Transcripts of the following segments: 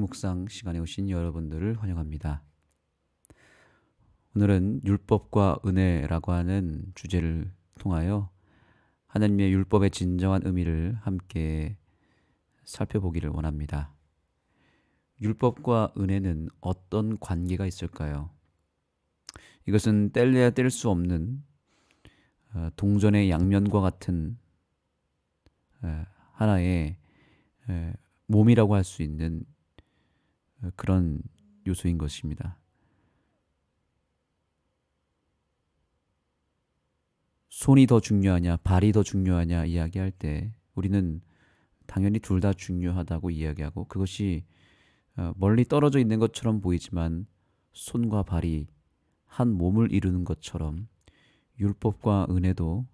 묵상 시간에 오신 여러분들을 환영합니다. 오늘은 율법과 은혜라고 하는 주제를 통하여 하나님의 율법의 진정한 의미를 함께 살펴보기를 원합니다. 율법과 은혜는 어떤 관계가 있을까요? 이것은 뗄래야 뗄 수 없는 동전의 양면과 같은 하나의 몸이라고 할 수 있는 그런 요소인 것입니다. 손이 더 중요하냐, 발이 더 중요하냐 이야기할 때 우리는 당연히 둘 다 중요하다고 이야기하고, 그것이 멀리 떨어져 있는 것처럼 보이지만 손과 발이 한 몸을 이루는 것처럼 율법과 은혜도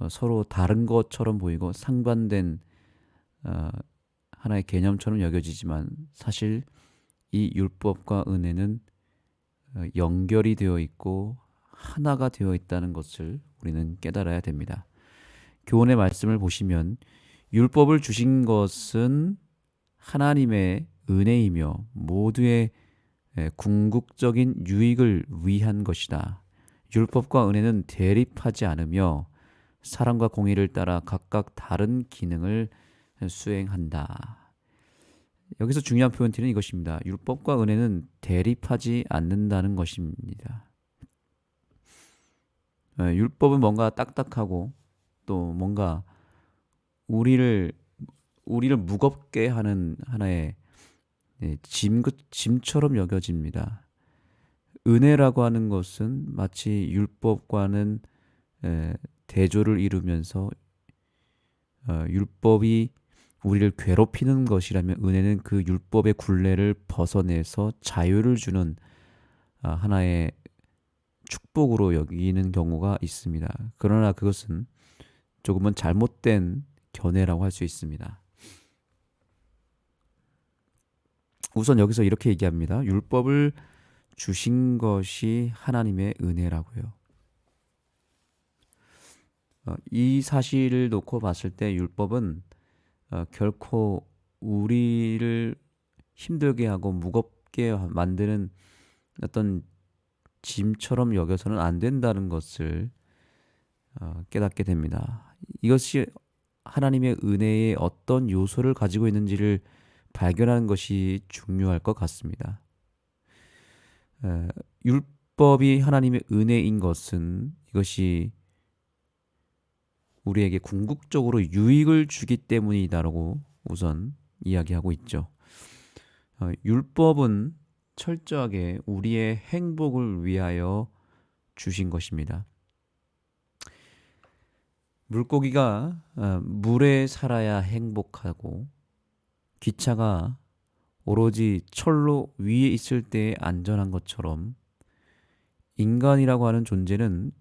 서로 다른 것처럼 보이고 상반된 하나의 개념처럼 여겨지지만, 사실 이 율법과 은혜는 연결이 되어 있고 하나가 되어 있다는 것을 우리는 깨달아야 됩니다. 교훈의 말씀을 보시면 율법을 주신 것은 하나님의 은혜이며 모두의 궁극적인 유익을 위한 것이다. 율법과 은혜는 대립하지 않으며 사랑과 공의를 따라 각각 다른 기능을 수행한다. 여기서 중요한 포인트는 이것입니다. 율법과 은혜는 대립하지 않는다는 것입니다. 율법은 뭔가 딱딱하고 또 뭔가 우리를 무겁게 하는 하나의 짐처럼 여겨집니다. 은혜라고 하는 것은 마치 율법과는 대조를 이루면서 율법이 우리를 괴롭히는 것이라면, 은혜는 그 율법의 굴레를 벗어내서 자유를 주는 하나의 축복으로 여기는 경우가 있습니다. 그러나 그것은 조금은 잘못된 견해라고 할 수 있습니다. 우선 여기서 이렇게 얘기합니다. 율법을 주신 것이 하나님의 은혜라고요. 이 사실을 놓고 봤을 때 율법은 결코 우리를 힘들게 하고 무겁게 만드는 어떤 짐처럼 여겨서는 안 된다는 것을 깨닫게 됩니다. 이것이 하나님의 은혜의 어떤 요소를 가지고 있는지를 발견하는 것이 중요할 것 같습니다. 율법이 하나님의 은혜인 것은 이것이 우리에게 궁극적으로 유익을 주기 때문이다라고 우선 이야기하고 있죠. 율법은 철저하게 우리의 행복을 위하여 주신 것입니다. 물고기가 물에 살아야 행복하고, 기차가 오로지 철로 위에 있을 때 안전한 것처럼, 인간이라고 하는 존재는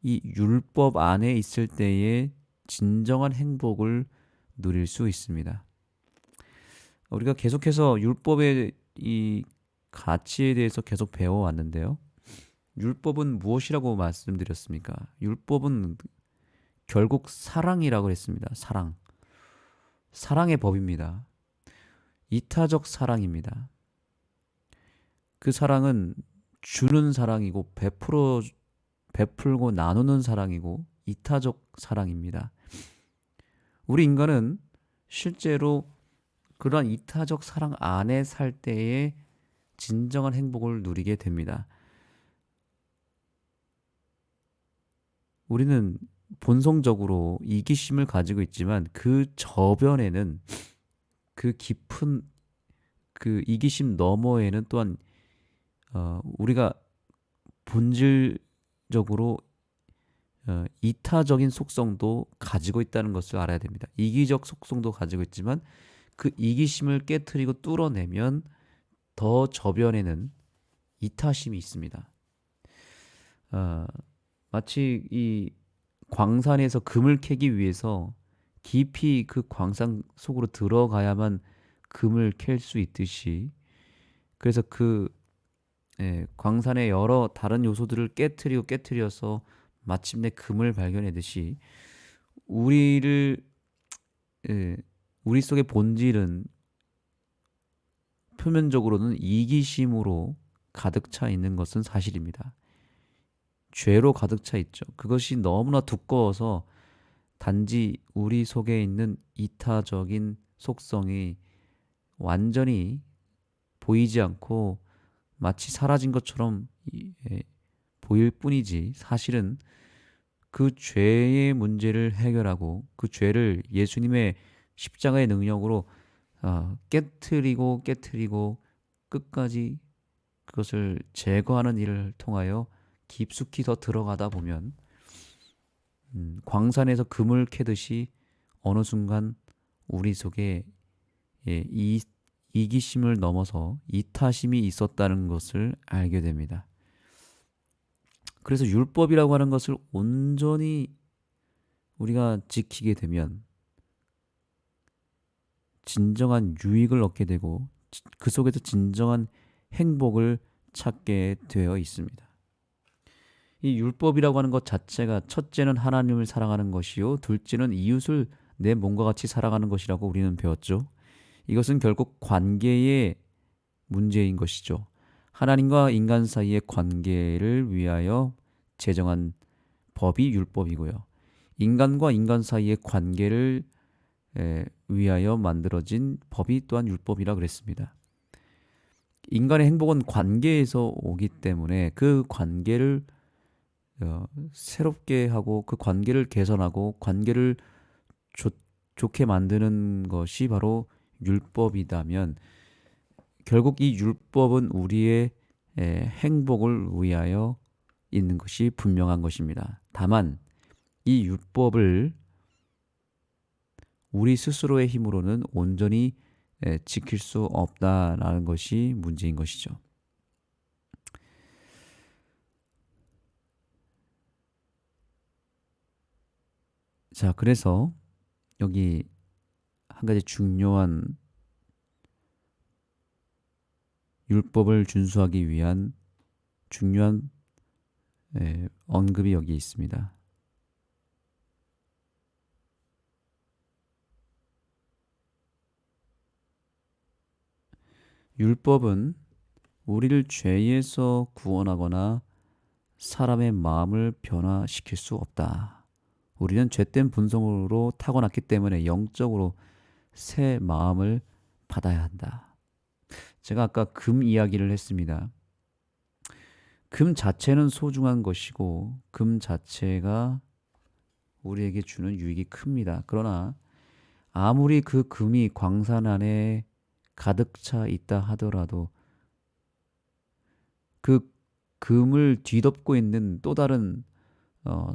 이 율법 안에 있을 때의 진정한 행복을 누릴 수 있습니다. 우리가 계속해서 율법의 이 가치에 대해서 계속 배워왔는데요. 율법은 무엇이라고 말씀드렸습니까? 율법은 결국 사랑이라고 했습니다. 사랑의 법입니다. 이타적 사랑입니다. 그 사랑은 주는 사랑이고 베풀고 나누는 사랑이고 이타적 사랑입니다. 우리 인간은 실제로 그러한 이타적 사랑 안에 살 때에 진정한 행복을 누리게 됩니다. 우리는 본성적으로 이기심을 가지고 있지만 그 저변에는, 그 깊은 그 이기심 너머에는 또한 우리가 본질적으로 이타적인 속성도 가지고 있다는 것을 알아야 됩니다. 이기적 속성도 가지고 있지만 그 이기심을 깨트리고 뚫어내면 더 저변에는 이타심이 있습니다. 마치 이 광산에서 금을 캐기 위해서 깊이 그 광산 속으로 들어가야만 금을 캘 수 있듯이, 그래서 광산의 여러 다른 요소들을 깨트려서 마침내 금을 발견하듯이 우리 속의 본질은 표면적으로는 이기심으로 가득 차 있는 것은 사실입니다. 죄로 가득 차 있죠. 그것이 너무나 두꺼워서 단지 우리 속에 있는 이타적인 속성이 완전히 보이지 않고 마치 사라진 것처럼 보일 뿐이지, 사실은 그 죄의 문제를 해결하고 그 죄를 예수님의 십자가의 능력으로 깨트리고 끝까지 그것을 제거하는 일을 통하여 깊숙이 더 들어가다 보면 광산에서 금을 캐듯이 어느 순간 우리 속에 이기심을 넘어서 이타심이 있었다는 것을 알게 됩니다. 그래서 율법이라고 하는 것을 온전히 우리가 지키게 되면 진정한 유익을 얻게 되고 그 속에서 진정한 행복을 찾게 되어 있습니다. 이 율법이라고 하는 것 자체가 첫째는 하나님을 사랑하는 것이요, 둘째는 이웃을 내 몸과 같이 사랑하는 것이라고 우리는 배웠죠. 이것은 결국 관계의 문제인 것이죠. 하나님과 인간 사이의 관계를 위하여 제정한 법이 율법이고요. 인간과 인간 사이의 관계를 위하여 만들어진 법이 또한 율법이라 그랬습니다. 인간의 행복은 관계에서 오기 때문에 그 관계를 새롭게 하고 그 관계를 개선하고 관계를 좋게 만드는 것이 바로 율법이다면, 결국 이 율법은 우리의 행복을 위하여 있는 것이 분명한 것입니다. 다만 이 율법을 우리 스스로의 힘으로는 온전히 지킬 수 없다라는 것이 문제인 것이죠. 자, 그래서 여기 한 가지 중요한 율법을 준수하기 위한 중요한 언급이 여기 있습니다. 율법은 우리를 죄에서 구원하거나 사람의 마음을 변화시킬 수 없다. 우리는 죄된 본성으로 타고났기 때문에 영적으로 새 마음을 받아야 한다. 제가 아까 금 이야기를 했습니다. 금 자체는 소중한 것이고 금 자체가 우리에게 주는 유익이 큽니다. 그러나 아무리 그 금이 광산 안에 가득 차 있다 하더라도 그 금을 뒤덮고 있는 또 다른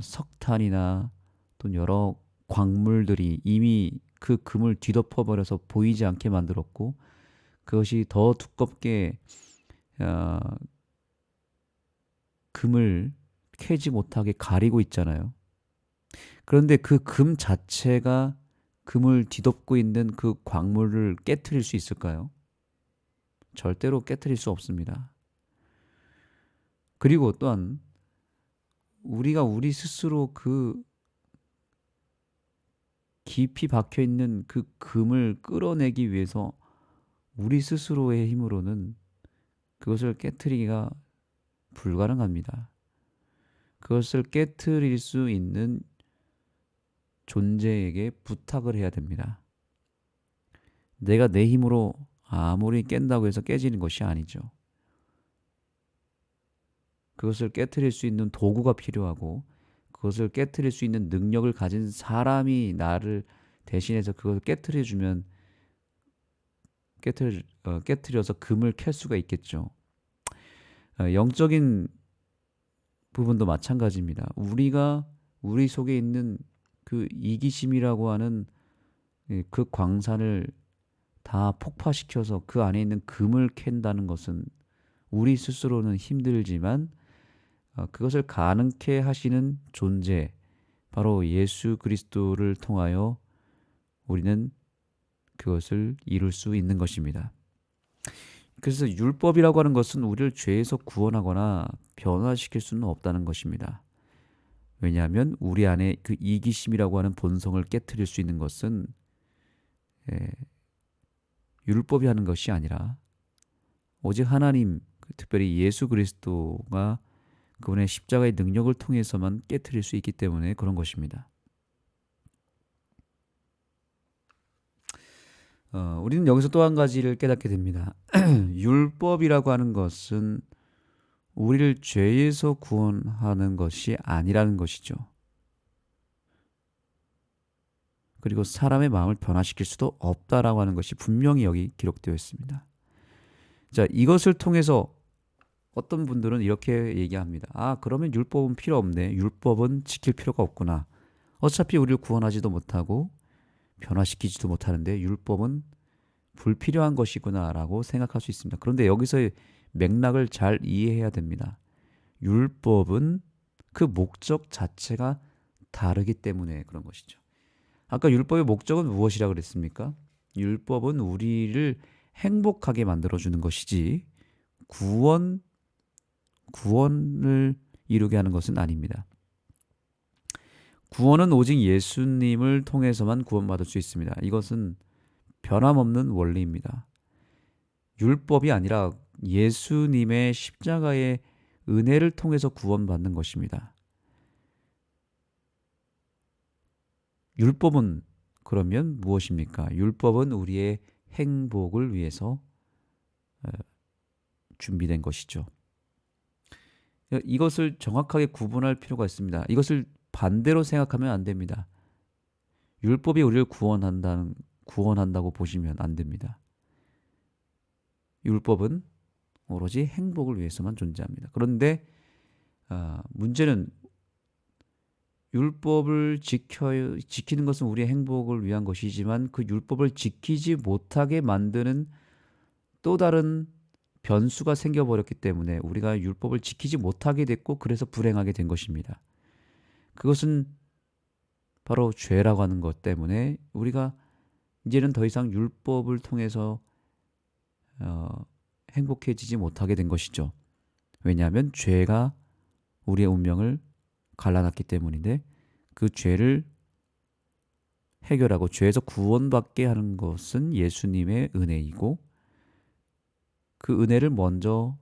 석탄이나 또 여러 광물들이 이미 그 금을 뒤덮어 버려서 보이지 않게 만들었고, 그것이 더 두껍게 금을 캐지 못하게 가리고 있잖아요. 그런데 그 금 자체가 금을 뒤덮고 있는 그 광물을 깨트릴 수 있을까요? 절대로 깨트릴 수 없습니다. 그리고 또한 우리가 우리 스스로 그 깊이 박혀 있는 그 금을 끌어내기 위해서 우리 스스로의 힘으로는 그것을 깨트리기가 불가능합니다. 그것을 깨트릴 수 있는 존재에게 부탁을 해야 됩니다. 내가 내 힘으로 아무리 깬다고 해서 깨지는 것이 아니죠. 그것을 깨트릴 수 있는 도구가 필요하고 그것을 깨트릴 수 있는 능력을 가진 사람이 나를 대신해서 그것을 깨트려주면 깨트려서 금을 캘 수가 있겠죠. 영적인 부분도 마찬가지입니다. 우리가 우리 속에 있는 그 이기심이라고 하는 그 광산을 다 폭파시켜서 그 안에 있는 금을 캔다는 것은 우리 스스로는 힘들지만 그것을 가능케 하시는 존재, 바로 예수 그리스도를 통하여 우리는 그것을 이룰 수 있는 것입니다. 그래서 율법이라고 하는 것은 우리를 죄에서 구원하거나 변화시킬 수는 없다는 것입니다. 왜냐하면 우리 안에 그 이기심이라고 하는 본성을 깨트릴 수 있는 것은 율법이 하는 것이 아니라 오직 하나님, 특별히 예수 그리스도가 그분의 십자가의 능력을 통해서만 깨트릴 수 있기 때문에 그런 것입니다. 우리는 여기서 또 한 가지를 깨닫게 됩니다. 율법이라고 하는 것은 우리를 죄에서 구원하는 것이 아니라는 것이죠. 그리고 사람의 마음을 변화시킬 수도 없다라고 하는 것이 분명히 여기 기록되어 있습니다. 자, 이것을 통해서 어떤 분들은 이렇게 얘기합니다. 그러면 율법은 필요 없네. 율법은 지킬 필요가 없구나. 어차피 우리를 구원하지도 못하고 변화시키지도 못하는데 율법은 불필요한 것이구나라고 생각할 수 있습니다. 그런데 여기서의 맥락을 잘 이해해야 됩니다. 율법은 그 목적 자체가 다르기 때문에 그런 것이죠. 아까 율법의 목적은 무엇이라 그랬습니까? 율법은 우리를 행복하게 만들어주는 것이지 구원을 이루게 하는 것은 아닙니다. 구원은 오직 예수님을 통해서만 구원받을 수 있습니다. 이것은 변함없는 원리입니다. 율법이 아니라 예수님의 십자가의 은혜를 통해서 구원받는 것입니다. 율법은 그러면 무엇입니까? 율법은 우리의 행복을 위해서 준비된 것이죠. 이것을 정확하게 구분할 필요가 있습니다. 이것을 반대로 생각하면 안 됩니다. 율법이 우리를 구원한다고 보시면 안 됩니다. 율법은 오로지 행복을 위해서만 존재합니다. 그런데 문제는 율법을 지키는 것은 우리의 행복을 위한 것이지만 그 율법을 지키지 못하게 만드는 또 다른 변수가 생겨버렸기 때문에 우리가 율법을 지키지 못하게 됐고 그래서 불행하게 된 것입니다. 그것은 바로 죄라고 하는 것 때문에 우리가 이제는 더 이상 율법을 통해서 행복해지지 못하게 된 것이죠. 왜냐하면 죄가 우리의 운명을 갈라놨기 때문인데 그 죄를 해결하고 죄에서 구원받게 하는 것은 예수님의 은혜이고 그 은혜를 먼저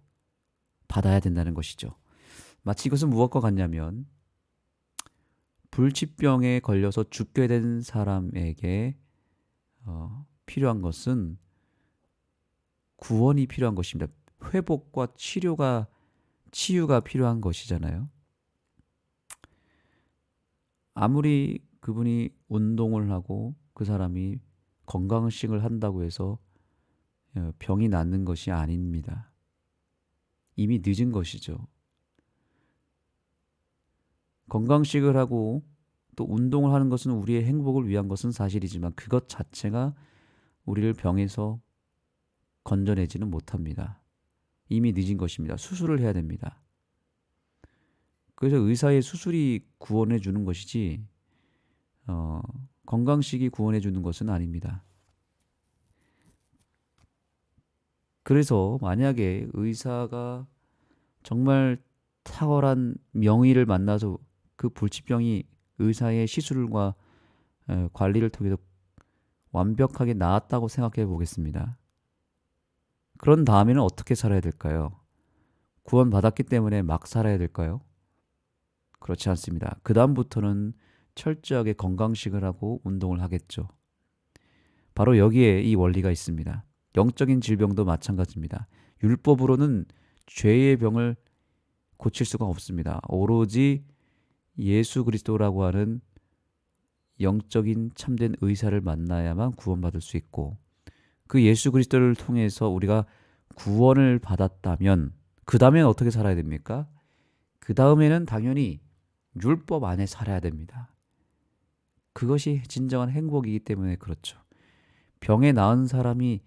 받아야 된다는 것이죠. 마치 이것은 무엇과 같냐면 불치병에 걸려서 죽게 된 사람에게 필요한 것은 구원이 필요한 것입니다. 회복과 치유가 필요한 것이잖아요. 아무리 그분이 운동을 하고 그 사람이 건강식을 한다고 해서 병이 낫는 것이 아닙니다. 이미 늦은 것이죠. 건강식을 하고 또 운동을 하는 것은 우리의 행복을 위한 것은 사실이지만 그것 자체가 우리를 병에서 건져내지는 못합니다. 이미 늦은 것입니다. 수술을 해야 됩니다. 그래서 의사의 수술이 구원해 주는 것이지 건강식이 구원해 주는 것은 아닙니다. 그래서 만약에 의사가 정말 탁월한 명의를 만나서 그 불치병이 의사의 시술과 관리를 통해서 완벽하게 나았다고 생각해 보겠습니다. 그런 다음에는 어떻게 살아야 될까요? 구원받았기 때문에 막 살아야 될까요? 그렇지 않습니다. 그 다음부터는 철저하게 건강식을 하고 운동을 하겠죠. 바로 여기에 이 원리가 있습니다. 영적인 질병도 마찬가지입니다. 율법으로는 죄의 병을 고칠 수가 없습니다. 오로지 예수 그리스도라고 하는 영적인 참된 의사를 만나야만 구원받을 수 있고 그 예수 그리스도를 통해서 우리가 구원을 받았다면 그 다음에는 어떻게 살아야 됩니까? 그 다음에는 당연히 율법 안에 살아야 됩니다. 그것이 진정한 행복이기 때문에 그렇죠. 병에 나은 사람이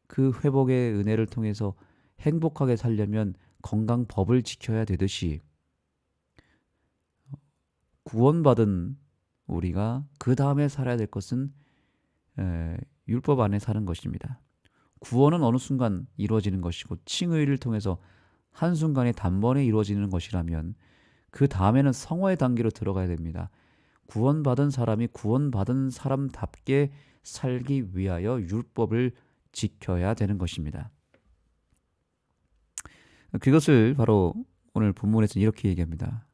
그 회복의 은혜를 통해서 행복하게 살려면 건강법을 지켜야 되듯이 구원받은 우리가 그 다음에 살아야 될 것은 율법 안에 사는 것입니다. 구원은 어느 순간 이루어지는 것이고 칭의를 통해서 한순간에 단번에 이루어지는 것이라면 그 다음에는 성화의 단계로 들어가야 됩니다. 구원받은 사람이 구원받은 사람답게 살기 위하여 율법을 지켜야 되는 것입니다. 그것을 바로 오늘 본문에서는 이렇게 얘기합니다.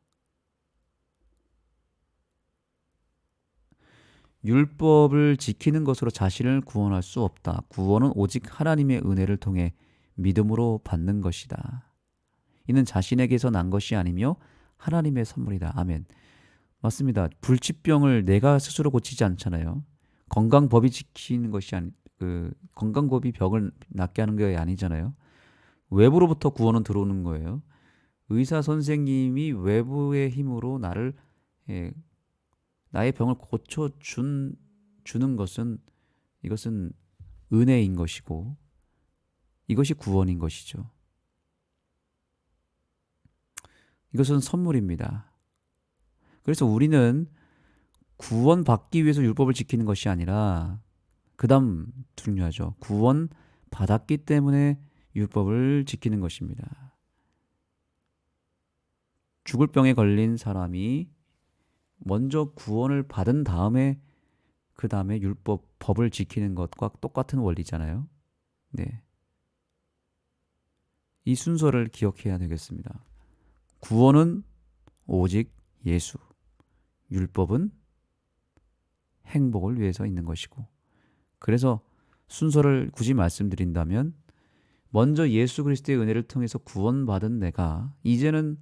율법을 지키는 것으로 자신을 구원할 수 없다. 구원은 오직 하나님의 은혜를 통해 믿음으로 받는 것이다. 이는 자신에게서 난 것이 아니며 하나님의 선물이다. 아멘. 맞습니다. 불치병을 내가 스스로 고치지 않잖아요. 건강법이 지키는 것이 건강법이 병을 낫게 하는 게 아니잖아요. 외부로부터 구원은 들어오는 거예요. 의사 선생님이 외부의 힘으로 예, 나의 병을 주는 것은 이것은 은혜인 것이고 이것이 구원인 것이죠. 이것은 선물입니다. 그래서 우리는 구원받기 위해서 율법을 지키는 것이 아니라 그다음 중요하죠. 구원 받았기 때문에 율법을 지키는 것입니다. 죽을 병에 걸린 사람이 먼저 구원을 받은 다음에 그 다음에 법을 지키는 것과 똑같은 원리잖아요. 네. 이 순서를 기억해야 되겠습니다. 구원은 오직 예수, 율법은 행복을 위해서 있는 것이고, 그래서 순서를 굳이 말씀드린다면 먼저 예수 그리스도의 은혜를 통해서 구원받은 내가 이제는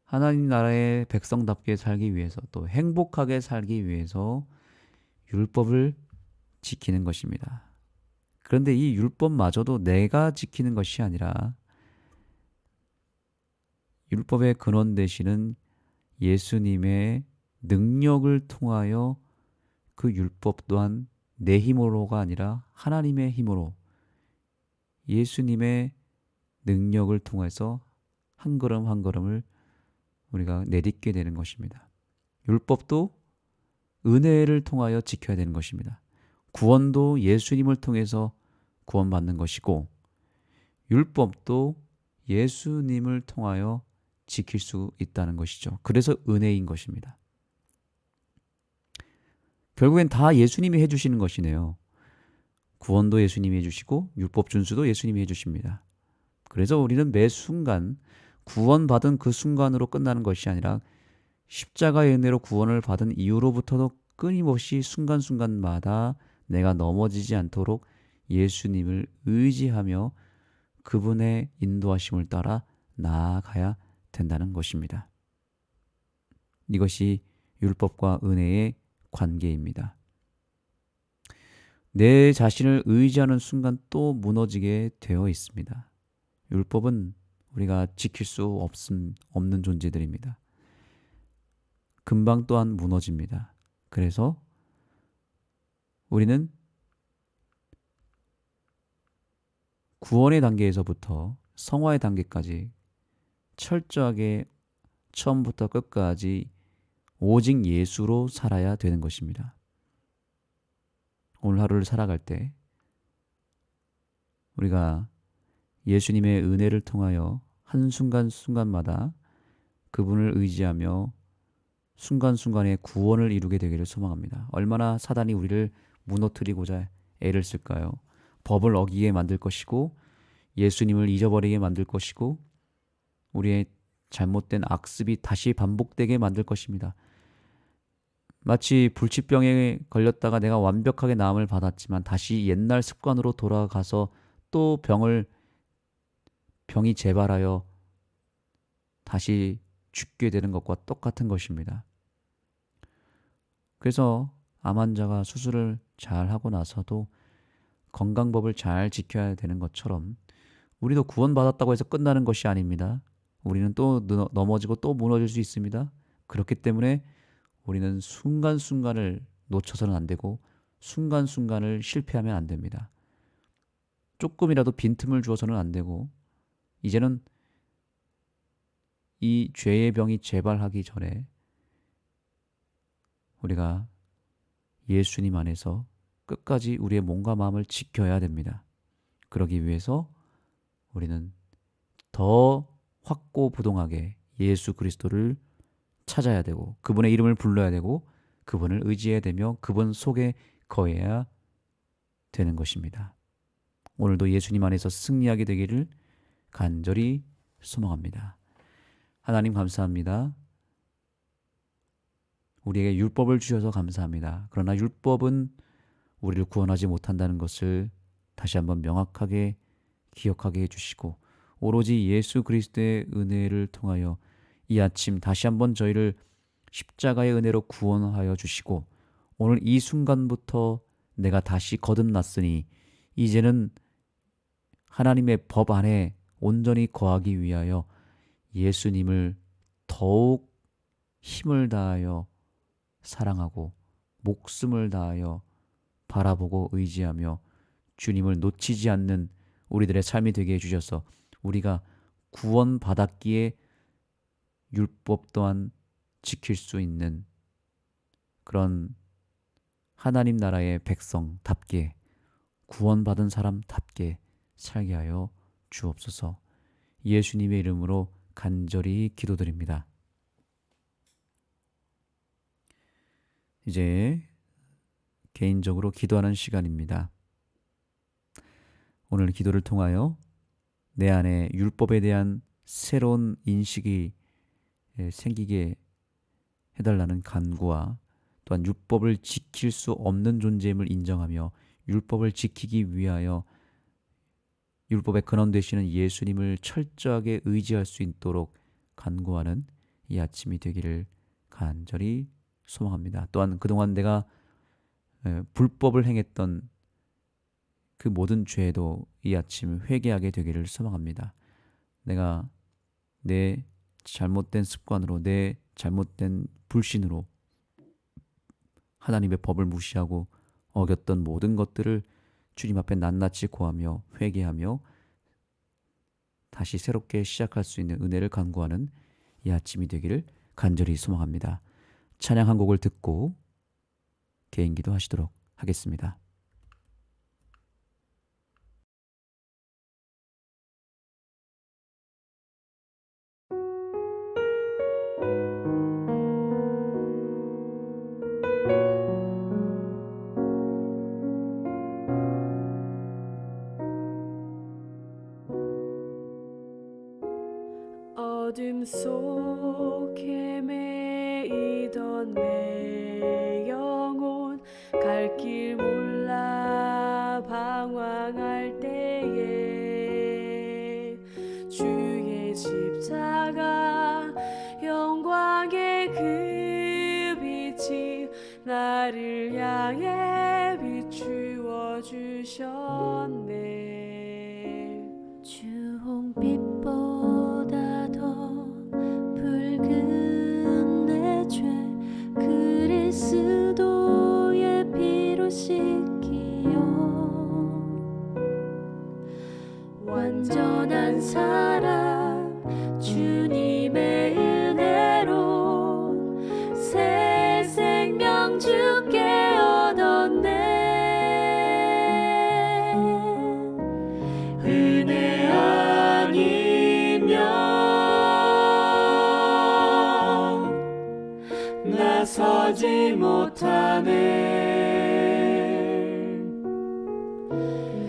하나님 나라의 백성답게 살기 위해서 또 행복하게 살기 위해서 율법을 지키는 것입니다. 그런데 이 율법마저도 내가 지키는 것이 아니라 율법의 근원 되시는 예수님의 능력을 통하여 그 율법 또한 내 힘으로가 아니라 하나님의 힘으로 예수님의 능력을 통해서 한 걸음 한 걸음을 우리가 내딛게 되는 것입니다. 율법도 은혜를 통하여 지켜야 되는 것입니다. 구원도 예수님을 통해서 구원받는 것이고 율법도 예수님을 통하여 지킬 수 있다는 것이죠. 그래서 은혜인 것입니다. 결국엔 다 예수님이 해주시는 것이네요. 구원도 예수님이 해주시고 율법 준수도 예수님이 해주십니다. 그래서 우리는 매 순간 구원받은 그 순간으로 끝나는 것이 아니라 십자가의 은혜로 구원을 받은 이후로부터도 끊임없이 순간순간마다 내가 넘어지지 않도록 예수님을 의지하며 그분의 인도하심을 따라 나아가야 된다는 것입니다. 이것이 율법과 은혜의 관계입니다. 내 자신을 의지하는 순간 또 무너지게 되어 있습니다. 율법은 우리가 지킬 수 없는 존재들입니다. 금방 또한 무너집니다. 그래서 우리는 구원의 단계에서부터 성화의 단계까지 철저하게 처음부터 끝까지 오직 예수로 살아야 되는 것입니다. 오늘 하루를 살아갈 때 우리가 예수님의 은혜를 통하여 한순간순간마다 그분을 의지하며 순간순간에 구원을 이루게 되기를 소망합니다. 얼마나 사단이 우리를 무너뜨리고자 애를 쓸까요? 법을 어기게 만들 것이고 예수님을 잊어버리게 만들 것이고 우리의 잘못된 악습이 다시 반복되게 만들 것입니다. 마치 불치병에 걸렸다가 내가 완벽하게 나음을 받았지만 다시 옛날 습관으로 돌아가서 또 병이 재발하여 다시 죽게 되는 것과 똑같은 것입니다. 그래서 암 환자가 수술을 잘 하고 나서도 건강법을 잘 지켜야 되는 것처럼 우리도 구원받았다고 해서 끝나는 것이 아닙니다. 우리는 또 넘어지고 또 무너질 수 있습니다. 그렇기 때문에 우리는 순간순간을 놓쳐서는 안 되고 순간순간을 실패하면 안 됩니다. 조금이라도 빈틈을 주어서는 안 되고 이제는 이 죄의 병이 재발하기 전에 우리가 예수님 안에서 끝까지 우리의 몸과 마음을 지켜야 됩니다. 그러기 위해서 우리는 더 확고부동하게 예수 그리스도를 찾아야 되고 그분의 이름을 불러야 되고 그분을 의지해야 되며 그분 속에 거해야 되는 것입니다. 오늘도 예수님 안에서 승리하게 되기를 간절히 소망합니다. 하나님 감사합니다. 우리에게 율법을 주셔서 감사합니다. 그러나 율법은 우리를 구원하지 못한다는 것을 다시 한번 명확하게 기억하게 해주시고 오로지 예수 그리스도의 은혜를 통하여 이 아침 다시 한번 저희를 십자가의 은혜로 구원하여 주시고 오늘 이 순간부터 내가 다시 거듭났으니 이제는 하나님의 법 안에 온전히 거하기 위하여 예수님을 더욱 힘을 다하여 사랑하고 목숨을 다하여 바라보고 의지하며 주님을 놓치지 않는 우리들의 삶이 되게 해주셔서 우리가 구원받았기에 율법 또한 지킬 수 있는 그런 하나님 나라의 백성답게 구원받은 사람답게 살게 하여 주옵소서. 예수님의 이름으로 간절히 기도드립니다. 이제 개인적으로 기도하는 시간입니다. 오늘 기도를 통하여 내 안에 율법에 대한 새로운 인식이 생기게 해달라는 간구와 또한 율법을 지킬 수 없는 존재임을 인정하며 율법을 지키기 위하여 율법의 근원 되시는 예수님을 철저하게 의지할 수 있도록 간구하는 이 아침이 되기를 간절히 소망합니다. 또한 그동안 내가 불법을 행했던 그 모든 죄도 이 아침 회개하게 되기를 소망합니다. 내가 내 잘못된 습관으로 내 잘못된 불신으로 하나님의 법을 무시하고 어겼던 모든 것들을 주님 앞에 낱낱이 고하며 회개하며 다시 새롭게 시작할 수 있는 은혜를 간구하는 이 아침이 되기를 간절히 소망합니다. 찬양 한 곡을 듣고 개인기도 하시도록 하겠습니다. 어둠 속 헤매이던 내 영혼 갈 길 몰라 방황할 때에 주의 십자가 영광의 그 빛이 나를 향해 비추어 주셨네. 주홍빛보다 더 붉은 내 죄 그리스도의 피로 씻기어 완전한 사랑 주님의 은혜로 새 생명 주께 얻었네. 은혜 아니면 나서지 못하네.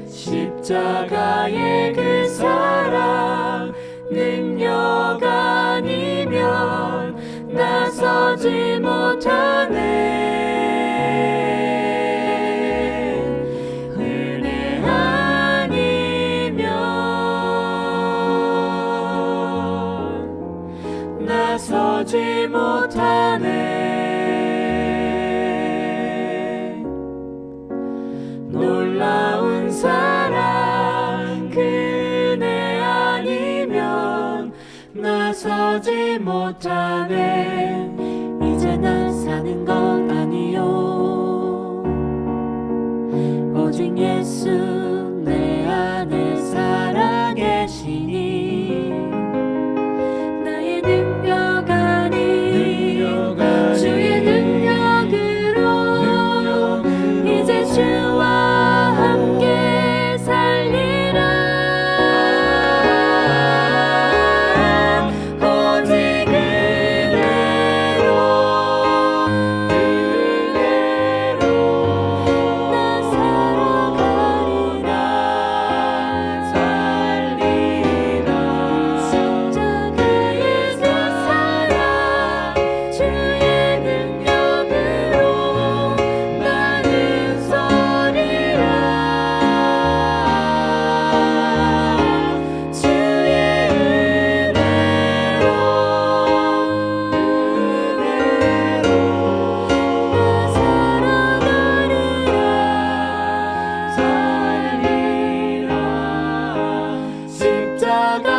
십자가의 그 사랑 능력 아니면 나서지 못하네. 은혜 아니면 나서지 못하네. 놀라운 사랑 그네 아니면 나서지 못하네. 이제 난 사는 것 아니요 오직 예수 내 안에 살아계시니 나의 능력 아닌 주의 능력으로 이제 주와 함께 살리라. 오직 은혜로 나 살아가리라. 십자가